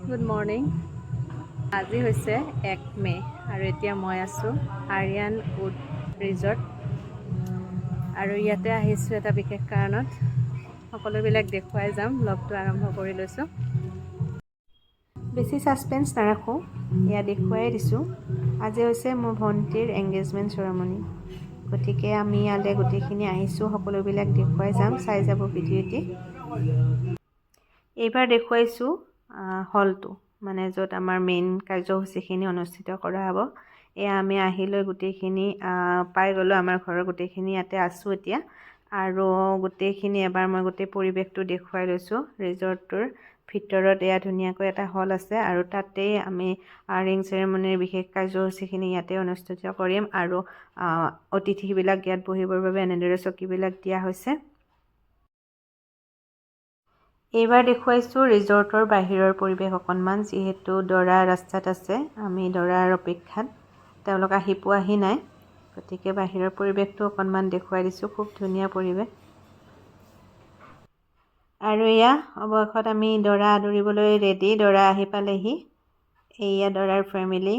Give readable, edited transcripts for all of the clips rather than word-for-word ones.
Good morning. আজি হৈছে 1 মে আৰু এতিয়া মই আছোঁ আৰিয়ান উড ৰিজৰ্ট আৰু ইয়াতে আহিছোঁ এটা বিশেষ কাৰণত। সকলোবিলাক দেখুৱাই যাম। ব্লগটো আৰম্ভ কৰি লৈছোঁ। বেছি ছাছপেন্স নাৰাখোঁ, এয়া দেখুৱাই দিছোঁ। আজি হৈছে মোৰ ভণ্টিৰ এংগেজমেণ্ট চেৰেমনি, গতিকে আমি ইয়ালৈ গোটেইখিনি আহিছোঁ। সকলোবিলাক দেখুৱাই যাম, চাই যাব ভিডিঅ'টি। এইবাৰ দেখুৱাইছোঁ হলটো, মানে য'ত আমাৰ মেইন কাৰ্যসূচীখিনি অনুষ্ঠিত কৰা হ'ব। এয়া আমি আহি লৈ গোটেইখিনি পাই গ'লোঁ। আমাৰ ঘৰৰ গোটেইখিনি ইয়াতে আছোঁ এতিয়া, আৰু গোটেইখিনি এবাৰ মই গোটেই পৰিৱেশটো দেখুৱাই লৈছোঁ। ৰিজৰ্টটোৰ ভিতৰত এয়া ধুনীয়াকৈ এটা হল আছে, আৰু তাতেই আমি ৰিং চেৰেমনিৰ বিশেষ কাৰ্যসূচীখিনি ইয়াতে অনুষ্ঠিত কৰিম। আৰু অতিথিবিলাক ইয়াত বহিবৰ বাবে এনেদৰে চকীবিলাক দিয়া হৈছে। এইবাৰ দেখুৱাইছোঁ ৰিজৰ্টৰ বাহিৰৰ পৰিৱেশ অকণমান, যিহেতু দৰা ৰাস্তাত আছে। আমি দৰাৰ অপেক্ষাত, তেওঁলোক আহি পোৱাহি নাই, গতিকে বাহিৰৰ পৰিৱেশটো অকণমান দেখুৱাই দিছোঁ। খুব ধুনীয়া পৰিৱেশ। আৰু এয়া অৱশেষত আমি দৰা আদৰিবলৈ ৰেডি। দৰা আহি পালেহি। এয়া দৰাৰ ফেমিলি,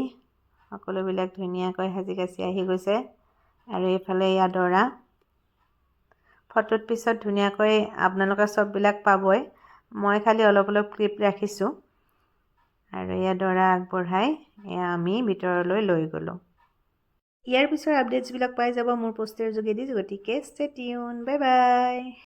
সকলোবিলাক ধুনীয়াকৈ সাজি কাচি আহি গৈছে। আৰু এইফালে এয়া দৰা। ফটোত পিছত ধুনীয়াকৈ আপোনালোকে চববিলাক পাবই, মই খালি অলপ অলপ ক্লিপ ৰাখিছোঁ। আৰু এয়া দৰা আগবঢ়াই এয়া আমি ভিতৰলৈ লৈ গ'লোঁ। ইয়াৰ পিছৰ আপডেটছবিলাক পাই যাব মোৰ পোষ্টাৰ যোগেদি, গতিকে ষ্টে টিউন। Bye bye.